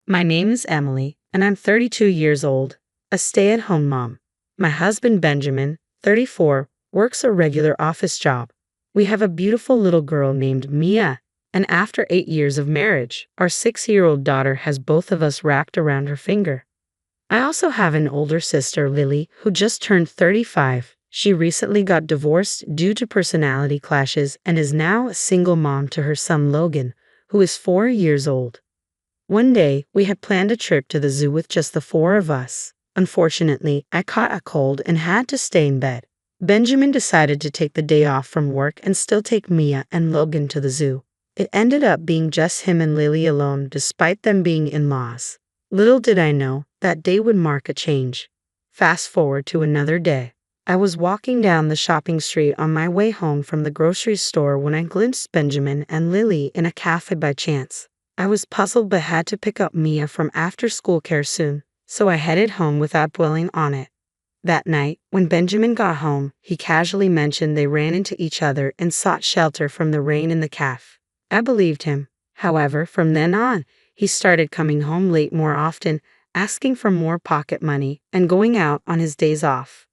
My name is Emily, and I'm 32 years old, a stay-at-home mom. My husband Benjamin, 34, works a regular office job. We have a beautiful little girl named Mia, and after 8 years of marriage, our 6-year-old daughter has both of us wrapped around her finger. I also have an older sister, Lily, who just turned 35. She recently got divorced due to personality clashes and is now a single mom to her son Logan, who is 4 years old. One day, we had planned a trip to the zoo with just the four of us. Unfortunately, I caught a cold and had to stay in bed. Benjamin decided to take the day off from work and still take Mia and Logan to the zoo. It ended up being just him and Lily alone despite them being in-laws. Little did I know, that day would mark a change. Fast forward to another day. I was walking down the shopping street on my way home from the grocery store when I glimpsed Benjamin and Lily in a cafe by chance. I was puzzled but had to pick up Mia from after-school care soon, so I headed home without dwelling on it. That night, when Benjamin got home, he casually mentioned they ran into each other and sought shelter from the rain in the cafe. I believed him. However, from then on, he started coming home late more often, asking for more pocket money, and going out on his days off.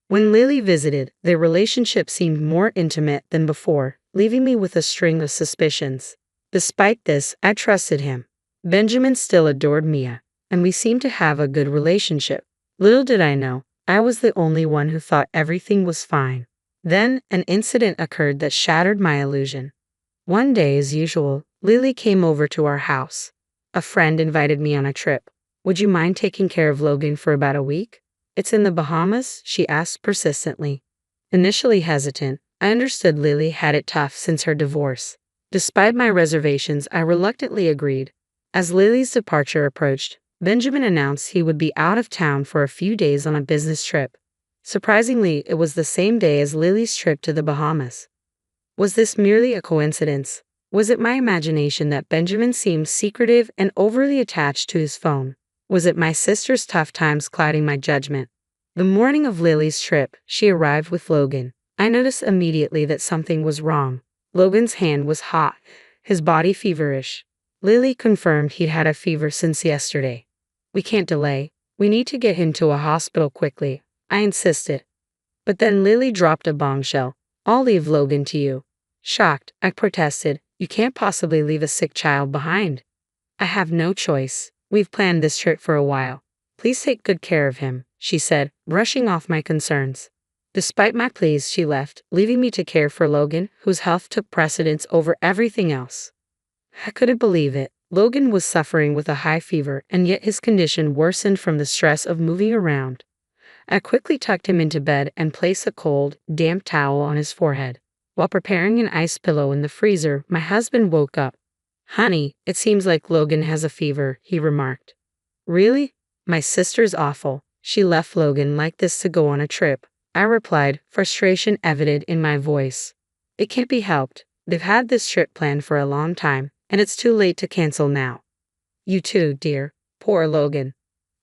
When Lily visited, their relationship seemed more intimate than before, leaving me with a string of suspicions. Despite this, I trusted him. Benjamin still adored Mia, and we seemed to have a good relationship. Little did I know, I was the only one who thought everything was fine. Then, an incident occurred that shattered my illusion. One day, as usual, Lily came over to our house. A friend invited me on a trip. Would you mind taking care of Logan for about a week? It's in the Bahamas, she asked persistently. Initially hesitant, I understood Lily had it tough since her divorce. Despite my reservations, I reluctantly agreed. As Lily's departure approached, Benjamin announced he would be out of town for a few days on a business trip. Surprisingly, it was the same day as Lily's trip to the Bahamas. Was this merely a coincidence? Was it my imagination that Benjamin seemed secretive and overly attached to his phone? Was it my sister's tough times clouding my judgment? The morning of Lily's trip, she arrived with Logan. I noticed immediately that something was wrong. Logan's hand was hot, his body feverish. Lily confirmed he'd had a fever since yesterday. We can't delay. We need to get him to a hospital quickly, I insisted. But then Lily dropped a bombshell. I'll leave Logan to you. Shocked, I protested. You can't possibly leave a sick child behind. I have no choice. We've planned this trip for a while. Please take good care of him, she said, brushing off my concerns. Despite my pleas, she left, leaving me to care for Logan, whose health took precedence over everything else. I couldn't believe it. Logan was suffering with a high fever, and yet his condition worsened from the stress of moving around. I quickly tucked him into bed and placed a cold, damp towel on his forehead. While preparing an ice pillow in the freezer, my husband woke up. Honey, it seems like Logan has a fever, he remarked. Really? My sister's awful. She left Logan like this to go on a trip. I replied, frustration evident in my voice. It can't be helped. They've had this trip planned for a long time, and it's too late to cancel now. You too, dear. Poor Logan.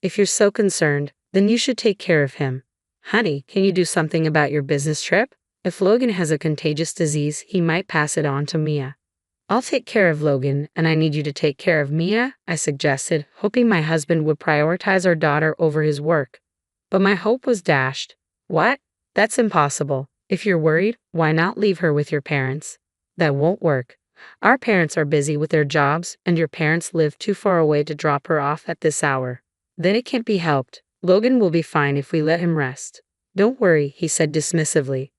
If you're so concerned, then you should take care of him. Honey, can you do something about your business trip? If Logan has a contagious disease, he might pass it on to Mia. I'll take care of Logan, and I need you to take care of Mia, I suggested, hoping my husband would prioritize our daughter over his work. But my hope was dashed. What? That's impossible. If you're worried, why not leave her with your parents? That won't work. Our parents are busy with their jobs, and your parents live too far away to drop her off at this hour. Then it can't be helped. Logan will be fine if we let him rest. Don't worry, he said dismissively.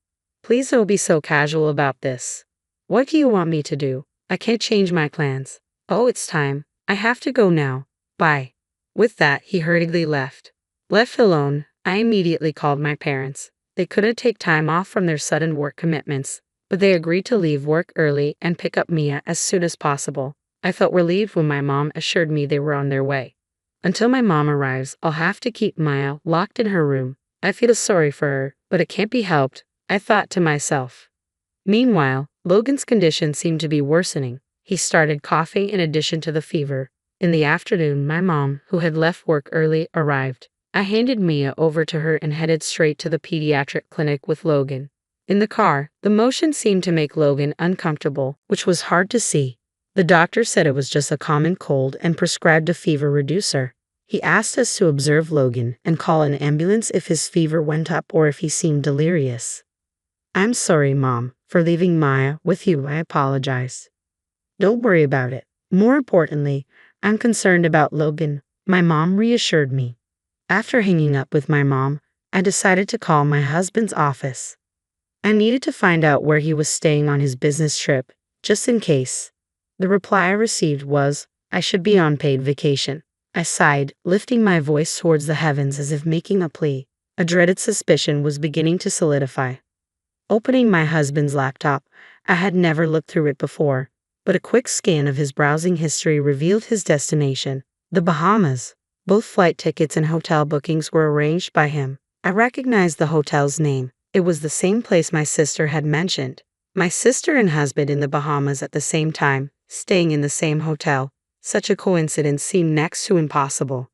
Please don't be so casual about this. What do you want me to do? I can't change my plans. Oh, it's time. I have to go now. Bye. With that, he hurriedly left. Left alone, I immediately called my parents. They couldn't take time off from their sudden work commitments, but they agreed to leave work early and pick up Mia as soon as possible. I felt relieved when my mom assured me they were on their way. Until my mom arrives, I'll have to keep Mia locked in her room. I feel sorry for her, but it can't be helped, I thought to myself. Meanwhile, Logan's condition seemed to be worsening. He started coughing in addition to the fever. In the afternoon, my mom, who had left work early, arrived. I handed Mia over to her and headed straight to the pediatric clinic with Logan. In the car, the motion seemed to make Logan uncomfortable, which was hard to see. The doctor said it was just a common cold and prescribed a fever reducer. He asked us to observe Logan and call an ambulance if his fever went up or if he seemed delirious. I'm sorry, Mom, for leaving Maya with you. I apologize. Don't worry about it. More importantly, I'm concerned about Logan, my mom reassured me. After hanging up with my mom, I decided to call my husband's office. I needed to find out where he was staying on his business trip, just in case. The reply I received was, I should be on paid vacation. I sighed, lifting my voice towards the heavens as if making a plea. A dreaded suspicion was beginning to solidify. Opening my husband's laptop, I had never looked through it before, but a quick scan of his browsing history revealed his destination, the Bahamas. Both flight tickets and hotel bookings were arranged by him. I recognized the hotel's name. It was the same place my sister had mentioned. My sister and husband in the Bahamas at the same time, staying in the same hotel. Such a coincidence seemed next to impossible.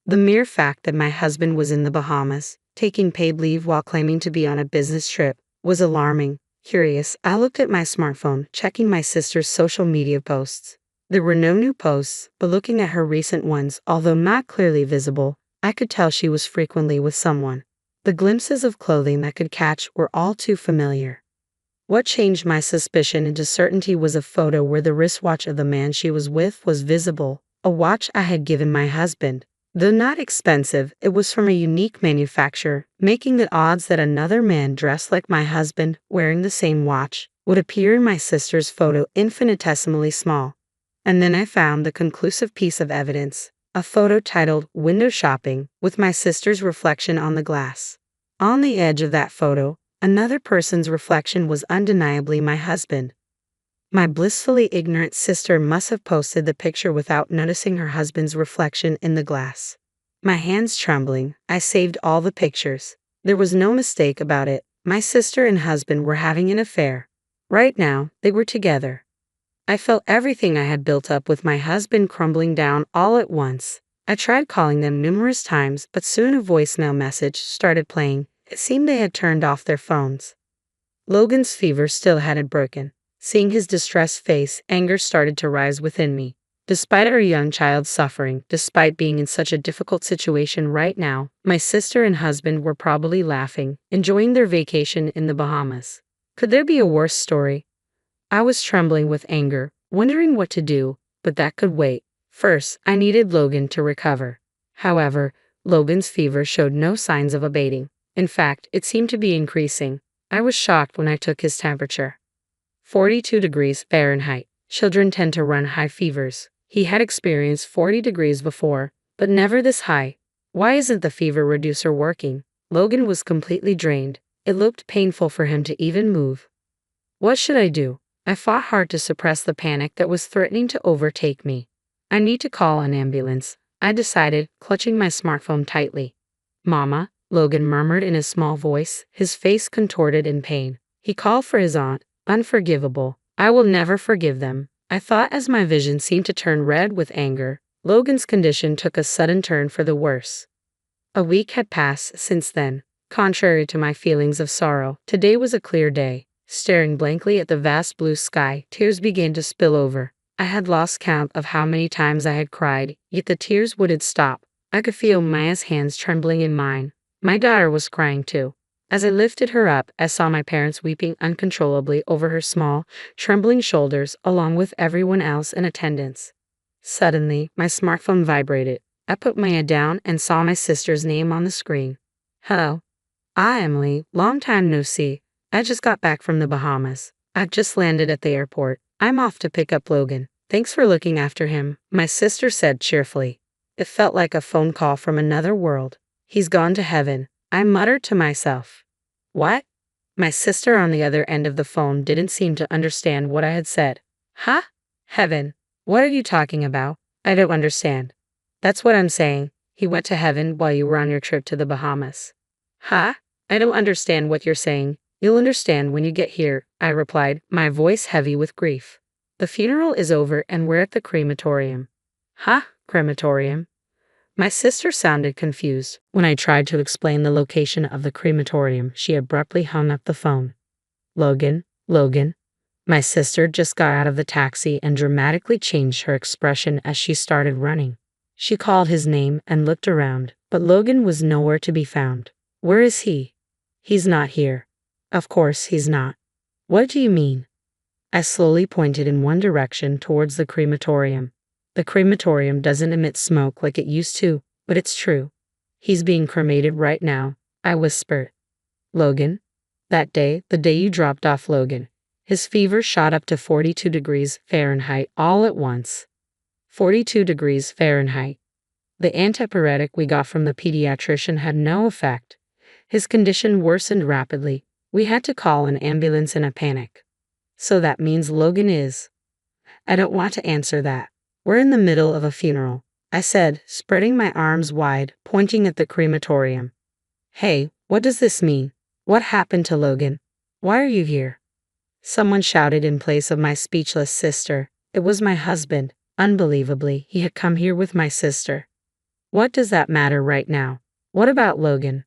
The mere fact that my husband was in the Bahamas, taking paid leave while claiming to be on a business trip, was alarming. Curious, I looked at my smartphone, checking my sister's social media posts. There were no new posts, but looking at her recent ones, although not clearly visible, I could tell she was frequently with someone. The glimpses of clothing I could catch were all too familiar. What changed my suspicion into certainty was a photo where the wristwatch of the man she was with was visible, a watch I had given my husband. Though not expensive, it was from a unique manufacturer, making the odds that another man dressed like my husband, wearing the same watch, would appear in my sister's photo infinitesimally small. And then I found the conclusive piece of evidence, a photo titled Window Shopping, with my sister's reflection on the glass. On the edge of that photo, another person's reflection was undeniably my husband. My blissfully ignorant sister must have posted the picture without noticing her husband's reflection in the glass. My hands trembling, I saved all the pictures. There was no mistake about it. My sister and husband were having an affair. Right now, they were together. I felt everything I had built up with my husband crumbling down all at once. I tried calling them numerous times, but soon a voicemail message started playing. It seemed they had turned off their phones. Logan's fever still hadn't broken. Seeing his distressed face, anger started to rise within me. Despite our young child's suffering, despite being in such a difficult situation right now, my sister and husband were probably laughing, enjoying their vacation in the Bahamas. Could there be a worse story? I was trembling with anger, wondering what to do, but that could wait. First, I needed Logan to recover. However, Logan's fever showed no signs of abating. In fact, it seemed to be increasing. I was shocked when I took his temperature. 42 degrees Fahrenheit. Children tend to run high fevers. He had experienced 40 degrees before, but never this high. Why isn't the fever reducer working? Logan was completely drained. It looked painful for him to even move. What should I do? I fought hard to suppress the panic that was threatening to overtake me. I need to call an ambulance, I decided, clutching my smartphone tightly. Mama, Logan murmured in a small voice, his face contorted in pain. He called for his aunt. Unforgivable. I will never forgive them, I thought as my vision seemed to turn red with anger. Logan's condition took a sudden turn for the worse. A week had passed since then. Contrary to my feelings of sorrow, today was a clear day. Staring blankly at the vast blue sky, tears began to spill over. I had lost count of how many times I had cried, yet the tears wouldn't stop. I could feel Maya's hands trembling in mine. My daughter was crying too. As I lifted her up, I saw my parents weeping uncontrollably over her small, trembling shoulders, along with everyone else in attendance. Suddenly, my smartphone vibrated. I put Maya down and saw my sister's name on the screen. Hello. Emily. Long time no see. I just got back from the Bahamas. I've just landed at the airport. I'm off to pick up Logan. Thanks for looking after him, my sister said cheerfully. It felt like a phone call from another world. He's gone to heaven, I muttered to myself. What? My sister on the other end of the phone didn't seem to understand what I had said. Huh? Heaven? What are you talking about? I don't understand. That's what I'm saying. He went to heaven while you were on your trip to the Bahamas. Huh? I don't understand what you're saying. You'll understand when you get here, I replied, my voice heavy with grief. The funeral is over and we're at the crematorium. Huh? Crematorium? My sister sounded confused. When I tried to explain the location of the crematorium, she abruptly hung up the phone. Logan? My sister just got out of the taxi and dramatically changed her expression as she started running. She called his name and looked around, but Logan was nowhere to be found. Where is he? He's not here. Of course he's not. What do you mean? I slowly pointed in one direction towards the crematorium. The crematorium doesn't emit smoke like it used to, but it's true. He's being cremated right now, I whispered. Logan? That day, the day you dropped off Logan. His fever shot up to 42 degrees Fahrenheit all at once. 42 degrees Fahrenheit. The antipyretic we got from the pediatrician had no effect. His condition worsened rapidly. We had to call an ambulance in a panic. So that means Logan is. I don't want to answer that. We're in the middle of a funeral, I said, spreading my arms wide, pointing at the crematorium. Hey, what does this mean? What happened to Logan? Why are you here? Someone shouted in place of my speechless sister. It was my husband. Unbelievably, he had come here with my sister. What does that matter right now? What about Logan?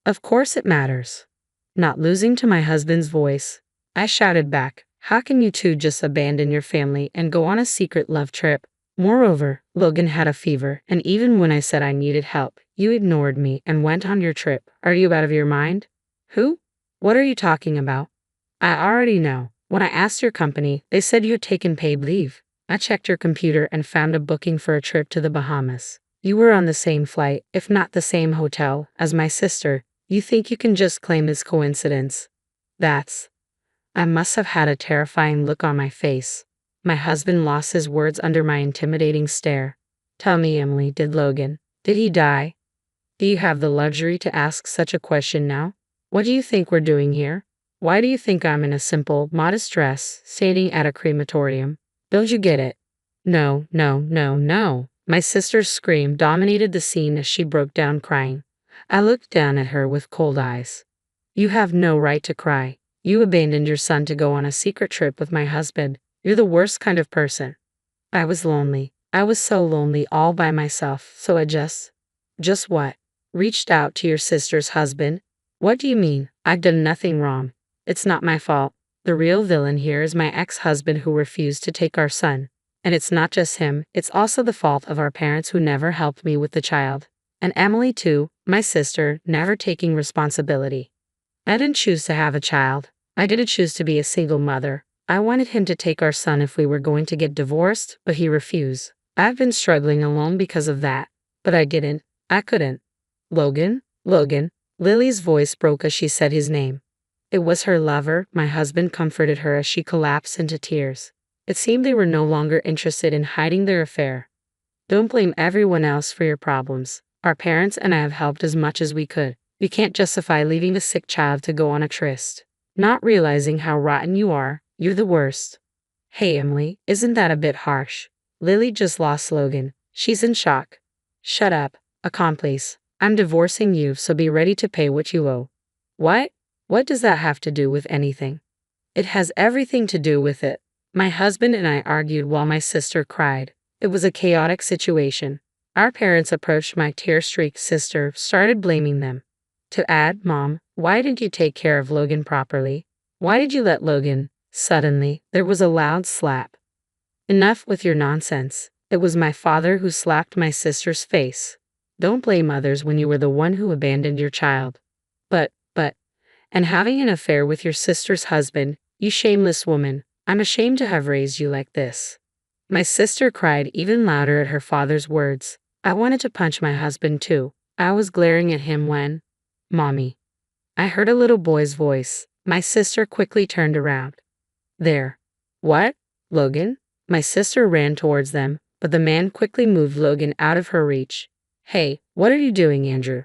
Of course it matters. Not losing to my husband's voice, I shouted back, how can you two just abandon your family and go on a secret love trip? Moreover, Logan had a fever, and even when I said I needed help, you ignored me and went on your trip. Are you out of your mind? Who? What are you talking about? I already know. When I asked your company, they said you had taken paid leave. I checked your computer and found a booking for a trip to the Bahamas. You were on the same flight, if not the same hotel, as my sister. You think you can just claim it's coincidence? I must have had a terrifying look on my face. My husband lost his words under my intimidating stare. Tell me, Emily, did he die? Do you have the luxury to ask such a question now? What do you think we're doing here? Why do you think I'm in a simple, modest dress, standing at a crematorium? Don't you get it? No, no, no, no. My sister's scream dominated the scene as she broke down crying. I looked down at her with cold eyes. You have no right to cry. You abandoned your son to go on a secret trip with my husband. You're the worst kind of person. I was lonely. I was so lonely all by myself, so I just what? Reached out to your sister's husband? What do you mean? I've done nothing wrong. It's not my fault. The real villain here is my ex-husband who refused to take our son. And it's not just him, it's also the fault of our parents who never helped me with the child. And Emily too, my sister, never taking responsibility. I didn't choose to have a child. I didn't choose to be a single mother. I wanted him to take our son if we were going to get divorced, but he refused. I've been struggling alone because of that. But I didn't. I couldn't. Logan? Logan. Lily's voice broke as she said his name. It was her lover. My husband comforted her as she collapsed into tears. It seemed they were no longer interested in hiding their affair. Don't blame everyone else for your problems. Our parents and I have helped as much as we could. You can't justify leaving a sick child to go on a tryst. Not realizing how rotten you are, you're the worst. Hey Emily, isn't that a bit harsh? Lily just lost Logan. She's in shock. Shut up, accomplice. I'm divorcing you, so be ready to pay what you owe. What? What does that have to do with anything? It has everything to do with it. My husband and I argued while my sister cried. It was a chaotic situation. Our parents approached my tear-streaked sister, started blaming them. To add, Mom, why didn't you take care of Logan properly? Why did you let Logan? Suddenly, there was a loud slap. Enough with your nonsense. It was my father who slapped my sister's face. Don't blame others when you were the one who abandoned your child. And having an affair with your sister's husband, you shameless woman. I'm ashamed to have raised you like this. My sister cried even louder at her father's words. I wanted to punch my husband too. I was glaring at him when, Mommy. I heard a little boy's voice. My sister quickly turned around. There. What? Logan? My sister ran towards them, but the man quickly moved Logan out of her reach. Hey, what are you doing, Andrew?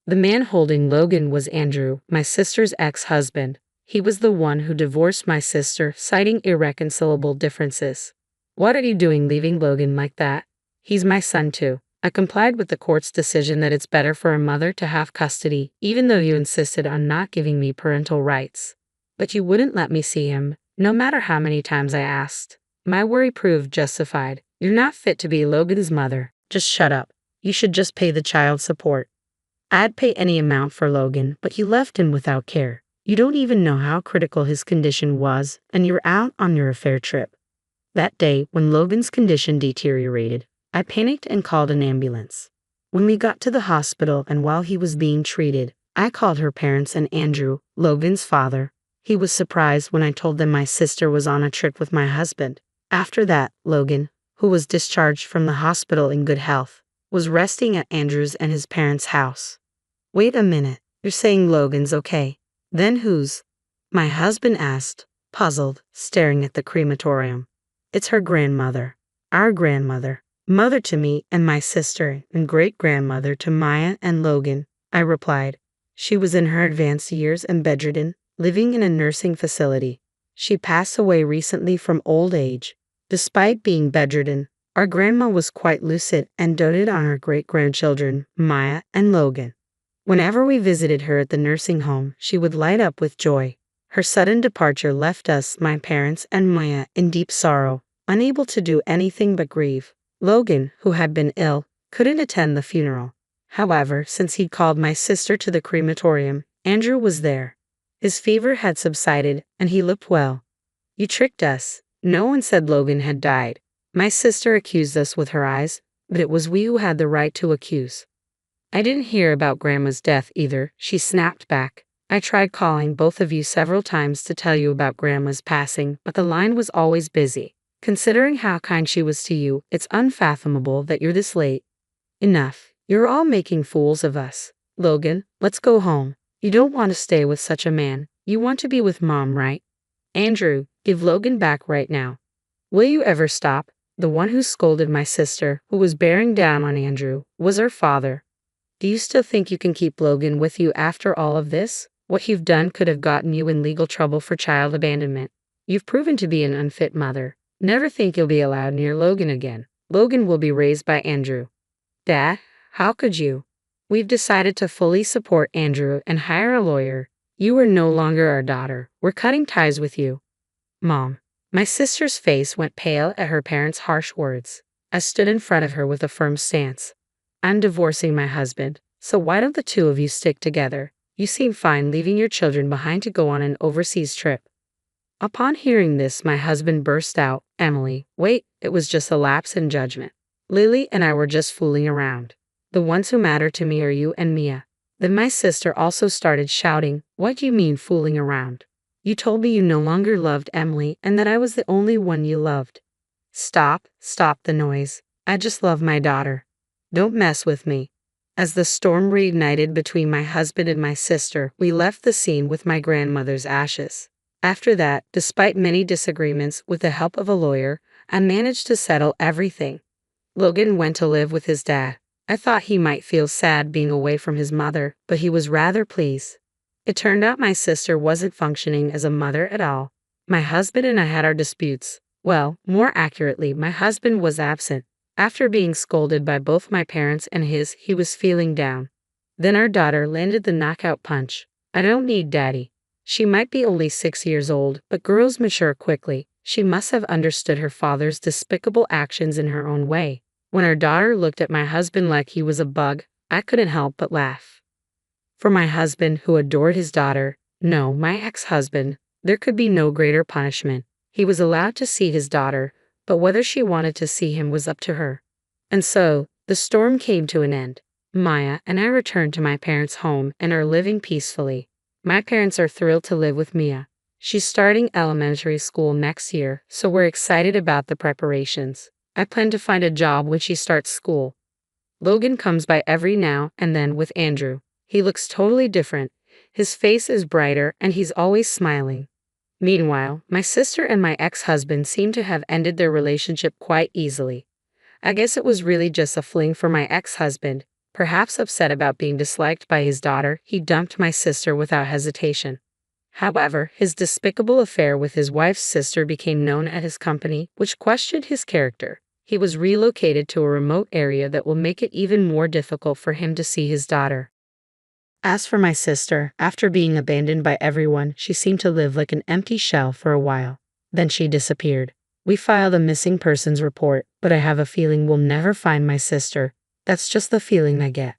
The man holding Logan was Andrew, my sister's ex-husband. He was the one who divorced my sister, citing irreconcilable differences. What are you doing leaving Logan like that? He's my son too. I complied with the court's decision that it's better for a mother to have custody, even though you insisted on not giving me parental rights. But you wouldn't let me see him, no matter how many times I asked. My worry proved justified. You're not fit to be Logan's mother. Just shut up. You should just pay the child support. I'd pay any amount for Logan, but you left him without care. You don't even know how critical his condition was, and you're out on your affair trip. That day, when Logan's condition deteriorated, I panicked and called an ambulance. When we got to the hospital and while he was being treated, I called her parents and Andrew, Logan's father. He was surprised when I told them my sister was on a trip with my husband. After that, Logan, who was discharged from the hospital in good health, was resting at Andrew's and his parents' house. Wait a minute, you're saying Logan's okay? Then whose? My husband asked, puzzled, staring at the crematorium. It's her grandmother. Our grandmother. Mother to me and my sister, and great-grandmother to Maya and Logan, I replied. She was in her advanced years and bedridden, living in a nursing facility. She passed away recently from old age. Despite being bedridden, our grandma was quite lucid and doted on her great-grandchildren, Maya and Logan. Whenever we visited her at the nursing home, she would light up with joy. Her sudden departure left us, my parents and Maya, in deep sorrow, unable to do anything but grieve. Logan, who had been ill, couldn't attend the funeral. However, since he'd called my sister to the crematorium, Andrew was there. His fever had subsided, and he looked well. You tricked us. No one said Logan had died. My sister accused us with her eyes, but it was we who had the right to accuse. I didn't hear about Grandma's death either, she snapped back. I tried calling both of you several times to tell you about Grandma's passing, but the line was always busy. Considering how kind she was to you, it's unfathomable that you're this late. Enough. You're all making fools of us. Logan, let's go home. You don't want to stay with such a man. You want to be with Mom, right? Andrew, give Logan back right now. Will you ever stop? The one who scolded my sister, who was bearing down on Andrew, was her father. Do you still think you can keep Logan with you after all of this? What you've done could have gotten you in legal trouble for child abandonment. You've proven to be an unfit mother. Never think you'll be allowed near Logan again. Logan will be raised by Andrew. Dad, how could you? We've decided to fully support Andrew and hire a lawyer. You are no longer our daughter. We're cutting ties with you. Mom. My sister's face went pale at her parents' harsh words. I stood in front of her with a firm stance. I'm divorcing my husband, so why don't the two of you stick together? You seem fine leaving your children behind to go on an overseas trip. Upon hearing this, my husband burst out, Emily, wait, it was just a lapse in judgment. Lily and I were just fooling around. The ones who matter to me are you and Mia. Then my sister also started shouting, what do you mean fooling around? You told me you no longer loved Emily and that I was the only one you loved. Stop the noise. I just love my daughter. Don't mess with me. As the storm reignited between my husband and my sister, we left the scene with my grandmother's ashes. After that, despite many disagreements with the help of a lawyer, I managed to settle everything. Logan went to live with his dad. I thought he might feel sad being away from his mother, but he was rather pleased. It turned out my sister wasn't functioning as a mother at all. My husband and I had our disputes. Well, more accurately, my husband was absent. After being scolded by both my parents and his, he was feeling down. Then our daughter landed the knockout punch. I don't need daddy. She might be only 6 years old, but girls mature quickly. She must have understood her father's despicable actions in her own way. When our daughter looked at my husband like he was a bug, I couldn't help but laugh. For my husband, who adored his daughter, no, my ex-husband, there could be no greater punishment. He was allowed to see his daughter, but whether she wanted to see him was up to her. And so, the storm came to an end. Maya and I returned to my parents' home and are living peacefully. My parents are thrilled to live with Mia. She's starting elementary school next year, so we're excited about the preparations. I plan to find a job when she starts school. Logan comes by every now and then with Andrew. He looks totally different. His face is brighter and he's always smiling. Meanwhile, my sister and my ex-husband seem to have ended their relationship quite easily. I guess it was really just a fling for my ex-husband. Perhaps upset about being disliked by his daughter, he dumped my sister without hesitation. However, his despicable affair with his wife's sister became known at his company, which questioned his character. He was relocated to a remote area that will make it even more difficult for him to see his daughter. As for my sister, after being abandoned by everyone, she seemed to live like an empty shell for a while. Then she disappeared. We filed a missing persons report, but I have a feeling we'll never find my sister. That's just the feeling I get.